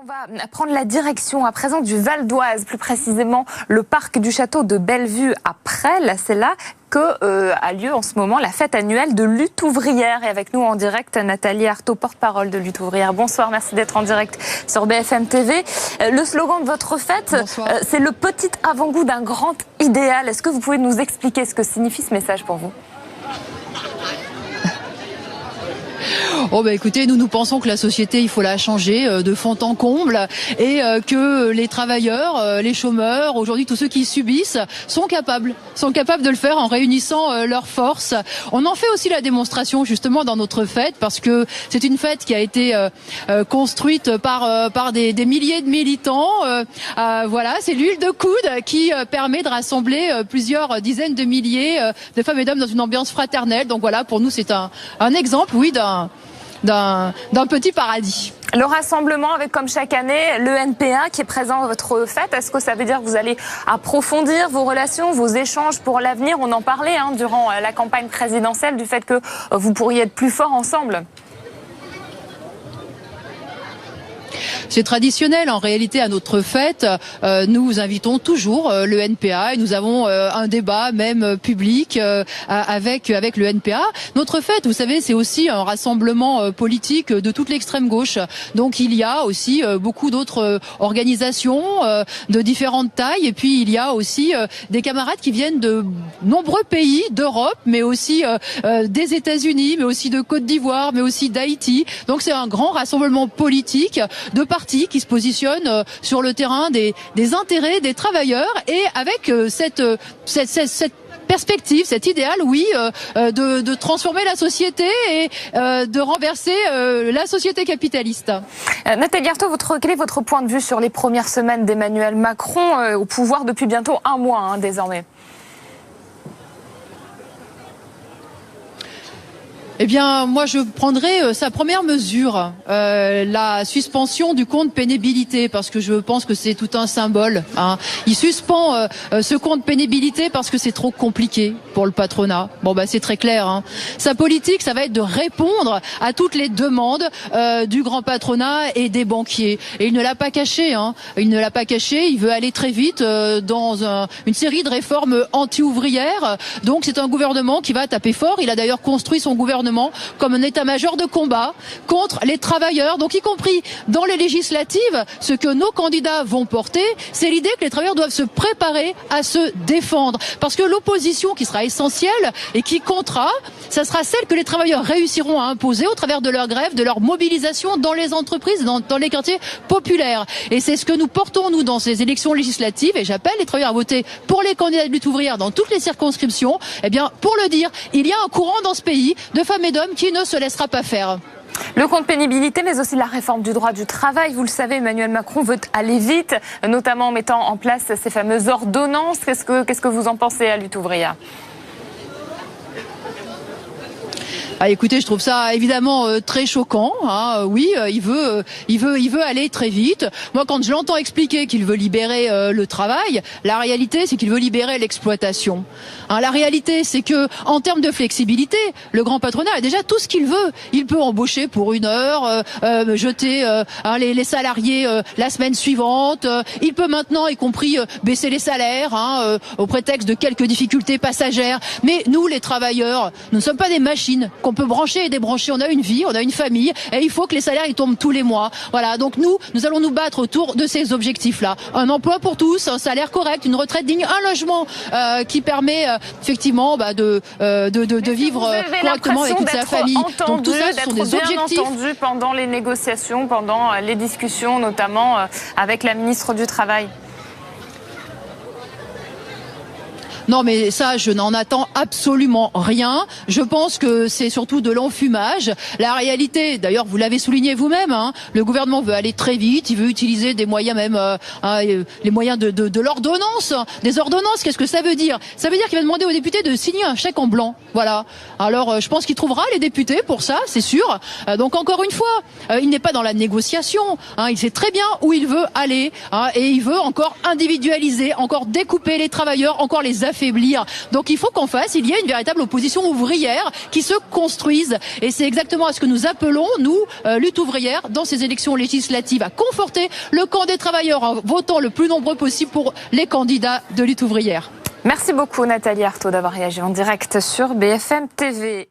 On va prendre la direction à présent du Val d'Oise, plus précisément le parc du château de Bellevue à Presles. C'est là que a lieu en ce moment la fête annuelle de Lutte ouvrière. Et avec nous en direct, Nathalie Arthaud, porte-parole de Lutte ouvrière. Bonsoir, merci d'être en direct sur BFM TV. Le slogan de votre fête, c'est le petit avant-goût d'un grand idéal. Est-ce que vous pouvez nous expliquer ce que signifie ce message pour vous ? Oh bah écoutez, nous pensons que la société, il faut la changer de fond en comble et que les travailleurs, les chômeurs, aujourd'hui tous ceux qui subissent, sont capables de le faire en réunissant leurs forces. On en fait aussi la démonstration justement dans notre fête parce que c'est une fête qui a été construite par des milliers de militants. Voilà, c'est l'huile de coude qui permet de rassembler plusieurs dizaines de milliers de femmes et d'hommes dans une ambiance fraternelle. Donc voilà, pour nous c'est un exemple, oui, d'un petit paradis. Le rassemblement avec, comme chaque année, le NPA qui est présent à votre fête, est-ce que ça veut dire que vous allez approfondir vos relations, vos échanges pour l'avenir ? On en parlait durant la campagne présidentielle du fait que vous pourriez être plus forts ensemble. C'est traditionnel en réalité à notre fête. Nous invitons toujours le NPA et nous avons un débat même public avec le NPA. Notre fête, vous savez, c'est aussi un rassemblement politique de toute l'extrême gauche. Donc il y a aussi beaucoup d'autres organisations de différentes tailles et puis il y a aussi des camarades qui viennent de nombreux pays d'Europe, mais aussi des États-Unis, mais aussi de Côte d'Ivoire, mais aussi d'Haïti. Donc c'est un grand rassemblement politique de partis qui se positionnent sur le terrain des intérêts des travailleurs et avec cette perspective, cet idéal, oui, de transformer la société et de renverser la société capitaliste. Nathalie Arthaud, quel est votre point de vue sur les premières semaines d'Emmanuel Macron au pouvoir depuis bientôt un mois désormais ? Eh bien, moi, je prendrais sa première mesure, la suspension du compte pénibilité, parce que je pense que c'est tout un symbole. Il suspend ce compte pénibilité parce que c'est trop compliqué pour le patronat. Bon, bah, c'est très clair. Sa politique, ça va être de répondre à toutes les demandes du grand patronat et des banquiers. Et il ne l'a pas caché. Il ne l'a pas caché. Il veut aller très vite dans une série de réformes anti-ouvrières. Donc, c'est un gouvernement qui va taper fort. Il a d'ailleurs construit son gouvernement comme un état-major de combat contre les travailleurs. Donc y compris dans les législatives, ce que nos candidats vont porter, c'est l'idée que les travailleurs doivent se préparer à se défendre. Parce que l'opposition qui sera essentielle et qui comptera, ça sera celle que les travailleurs réussiront à imposer au travers de leur grève, de leur mobilisation dans les entreprises, dans les quartiers populaires. Et c'est ce que nous portons, nous, dans ces élections législatives. Et j'appelle les travailleurs à voter pour les candidats de Lutte ouvrière dans toutes les circonscriptions. Eh bien, pour le dire, il y a un courant dans ce pays de femmes et d'hommes qui ne se laissera pas faire. Le compte pénibilité, mais aussi la réforme du droit du travail. Vous le savez, Emmanuel Macron veut aller vite, notamment en mettant en place ces fameuses ordonnances. Qu'est-ce que vous en pensez à Lutte ouvrière ? Écoutez, je trouve ça évidemment très choquant. Oui, il veut aller très vite. Moi, quand je l'entends expliquer qu'il veut libérer le travail, la réalité, c'est qu'il veut libérer l'exploitation. La réalité, c'est que en termes de flexibilité, le grand patronat a déjà tout ce qu'il veut. Il peut embaucher pour 1 heure, jeter les salariés la semaine suivante. Il peut maintenant, y compris, baisser les salaires au prétexte de quelques difficultés passagères. Mais nous, les travailleurs, nous ne sommes pas des machines qu'on peut brancher et débrancher. On a une vie, on a une famille et il faut que les salaires ils tombent tous les mois. Voilà, donc nous allons nous battre autour de ces objectifs-là. Un emploi pour tous, un salaire correct, une retraite digne, un logement qui permet effectivement de vivre correctement avec toute sa famille. Donc tout ça, ce sont des objectifs. Entendu pendant les négociations, pendant les discussions, notamment avec la ministre du Travail. Non, mais ça, je n'en attends absolument rien. Je pense que c'est surtout de l'enfumage. La réalité, d'ailleurs, vous l'avez souligné vous-même, le gouvernement veut aller très vite. Il veut utiliser des moyens même, les moyens de l'ordonnance. Des ordonnances, qu'est-ce que ça veut dire ? Ça veut dire qu'il va demander aux députés de signer un chèque en blanc. Voilà. Alors, je pense qu'il trouvera les députés pour ça, c'est sûr. Donc, encore une fois, il n'est pas dans la négociation. Il sait très bien où il veut aller. Et il veut encore individualiser, encore découper les travailleurs, encore les affecter affaiblir. Donc il faut il y ait une véritable opposition ouvrière qui se construise. Et c'est exactement à ce que nous appelons, nous, lutte ouvrière, dans ces élections législatives, à conforter le camp des travailleurs en votant le plus nombreux possible pour les candidats de lutte ouvrière. Merci beaucoup Nathalie Arthaud d'avoir réagi en direct sur BFM TV.